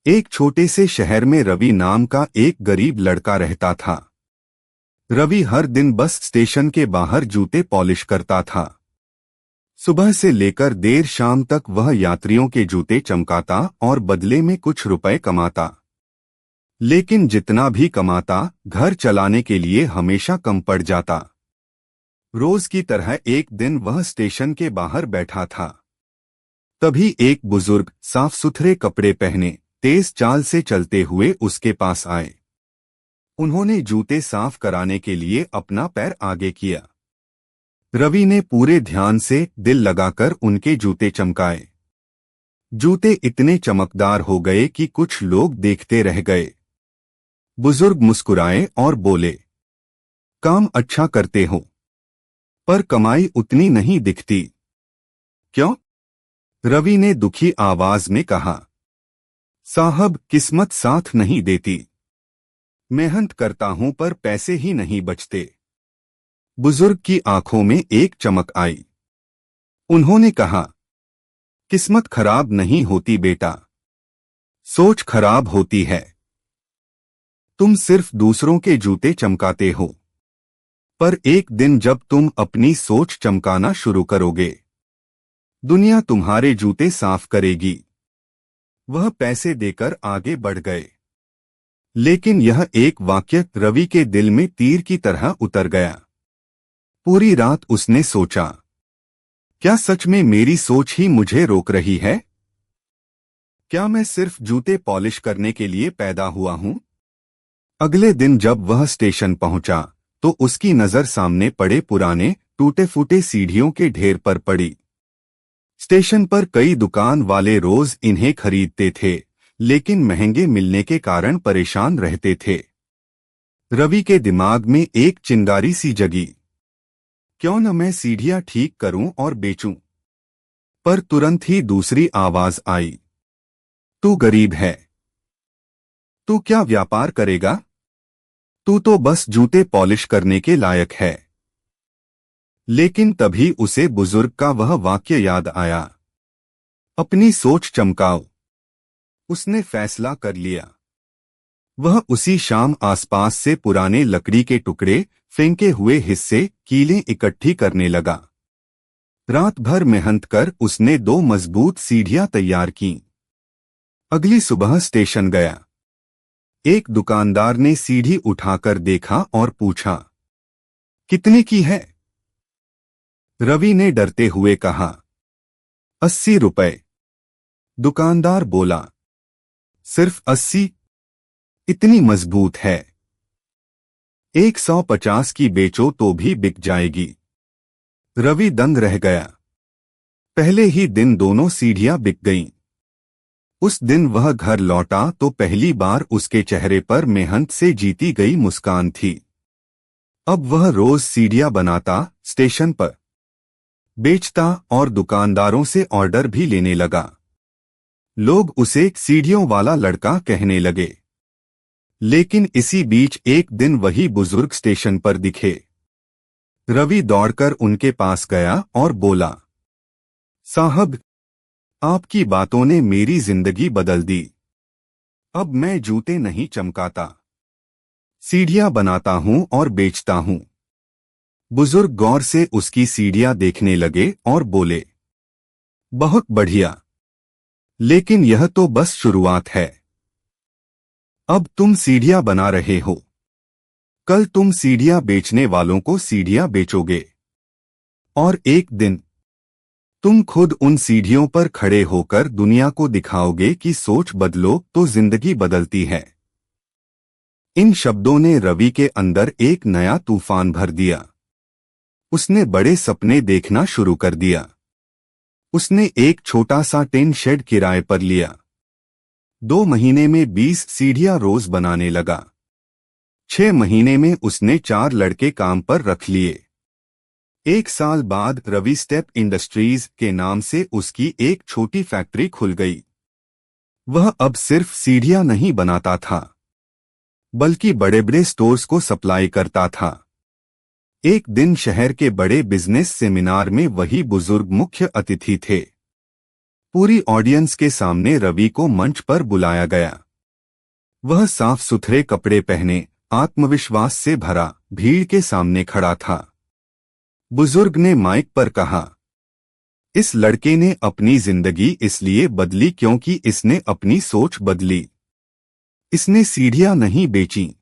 एक छोटे से शहर में रवि नाम का एक गरीब लड़का रहता था। रवि हर दिन बस स्टेशन के बाहर जूते पॉलिश करता था। सुबह से लेकर देर शाम तक वह यात्रियों के जूते चमकाता और बदले में कुछ रुपए कमाता। लेकिन जितना भी कमाता, घर चलाने के लिए हमेशा कम पड़ जाता। रोज की तरह एक दिन वह स्टेशन के बाहर बैठा था। तभी एक बुजुर्ग साफ सुथरे कपड़े पहने तेज चाल से चलते हुए उसके पास आए। उन्होंने जूते साफ कराने के लिए अपना पैर आगे किया। रवि ने पूरे ध्यान से दिल लगाकर उनके जूते चमकाए। जूते इतने चमकदार हो गए कि कुछ लोग देखते रह गए। बुजुर्ग मुस्कुराए और बोले, काम अच्छा करते हो, पर कमाई उतनी नहीं दिखती। क्यों? रवि ने दुखी आवाज में कहा। साहब, किस्मत साथ नहीं देती। मेहनत करता हूं पर पैसे ही नहीं बचते। बुजुर्ग की आंखों में एक चमक आई। उन्होंने कहा, किस्मत खराब नहीं होती बेटा, सोच खराब होती है। तुम सिर्फ दूसरों के जूते चमकाते हो, पर एक दिन जब तुम अपनी सोच चमकाना शुरू करोगे, दुनिया तुम्हारे जूते साफ करेगी। वह पैसे देकर आगे बढ़ गए। लेकिन यह एक वाक्य रवि के दिल में तीर की तरह उतर गया। पूरी रात उसने सोचा, क्या सच में मेरी सोच ही मुझे रोक रही है? क्या मैं सिर्फ जूते पॉलिश करने के लिए पैदा हुआ हूं? अगले दिन जब वह स्टेशन पहुंचा, तो उसकी नजर सामने पड़े पुराने टूटे फूटे सीढ़ियों के ढेर पर पड़ी। स्टेशन पर कई दुकान वाले रोज इन्हें खरीदते थे, लेकिन महंगे मिलने के कारण परेशान रहते थे। रवि के दिमाग में एक चिंगारी सी जगी, क्यों न मैं सीढ़ियां ठीक करूं और बेचूं। पर तुरंत ही दूसरी आवाज आई, तू गरीब है, तू क्या व्यापार करेगा? तू तो बस जूते पॉलिश करने के लायक है। लेकिन तभी उसे बुजुर्ग का वह वाक्य याद आया, अपनी सोच चमकाओ। उसने फैसला कर लिया। वह उसी शाम आसपास से पुराने लकड़ी के टुकड़े, फेंके हुए हिस्से, कीलें इकट्ठी करने लगा। रात भर मेहनत कर उसने 2 मजबूत सीढ़ियां तैयार कीं। अगली सुबह स्टेशन गया। एक दुकानदार ने सीढ़ी उठाकर देखा और पूछा, कितने की है? रवि ने डरते हुए कहा, 80 रुपए। दुकानदार बोला, सिर्फ 80? इतनी मजबूत है, 150 की बेचो तो भी बिक जाएगी। रवि दंग रह गया। पहले ही दिन दोनों सीढ़ियां बिक गईं। उस दिन वह घर लौटा तो पहली बार उसके चेहरे पर मेहनत से जीती गई मुस्कान थी। अब वह रोज सीढ़ियां बनाता, स्टेशन पर बेचता और दुकानदारों से ऑर्डर भी लेने लगा। लोग उसे सीढ़ियों वाला लड़का कहने लगे। लेकिन इसी बीच एक दिन वही बुजुर्ग स्टेशन पर दिखे। रवि दौड़कर उनके पास गया और बोला, साहब, आपकी बातों ने मेरी जिंदगी बदल दी। अब मैं जूते नहीं चमकाता, सीढ़ियां बनाता हूं और बेचता हूं। बुजुर्ग गौर से उसकी सीढ़ियां देखने लगे और बोले, बहुत बढ़िया, लेकिन यह तो बस शुरुआत है। अब तुम सीढ़ियां बना रहे हो, कल तुम सीढ़ियां बेचने वालों को सीढ़ियां बेचोगे। और एक दिन तुम खुद उन सीढ़ियों पर खड़े होकर दुनिया को दिखाओगे कि सोच बदलो तो जिंदगी बदलती है। इन शब्दों ने रवि के अंदर एक नया तूफान भर दिया। उसने बड़े सपने देखना शुरू कर दिया। उसने एक छोटा सा टिन शेड किराए पर लिया। 2 महीने में 20 सीढ़ियां रोज बनाने लगा। 6 महीने में उसने 4 लड़के काम पर रख लिए। 1 साल बाद रवि स्टेप इंडस्ट्रीज के नाम से उसकी एक छोटी फैक्ट्री खुल गई। वह अब सिर्फ सीढ़ियां नहीं बनाता था, बल्कि बड़े बड़े स्टोर्स को सप्लाई करता था। एक दिन शहर के बड़े बिजनेस सेमिनार में वही बुजुर्ग मुख्य अतिथि थे। पूरी ऑडियंस के सामने रवि को मंच पर बुलाया गया। वह साफ सुथरे कपड़े पहने, आत्मविश्वास से भरा, भीड़ के सामने खड़ा था। बुजुर्ग ने माइक पर कहा, इस लड़के ने अपनी जिंदगी इसलिए बदली क्योंकि इसने अपनी सोच बदली। इसने सीढ़ियां नहीं बेची,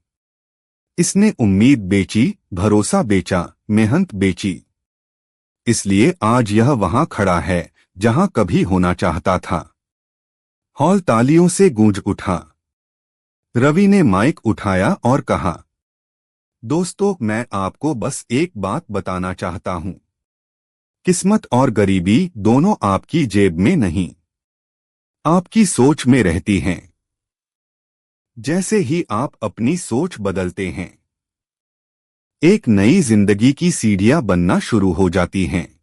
इसने उम्मीद बेची, भरोसा बेचा, मेहनत बेची। इसलिए आज यह वहां खड़ा है जहां कभी होना चाहता था। हॉल तालियों से गूंज उठा। रवि ने माइक उठाया और कहा, दोस्तों, मैं आपको बस एक बात बताना चाहता हूं। किस्मत और गरीबी दोनों आपकी जेब में नहीं, आपकी सोच में रहती हैं। जैसे ही आप अपनी सोच बदलते हैं, एक नई जिंदगी की सीढ़ियां बनना शुरू हो जाती हैं।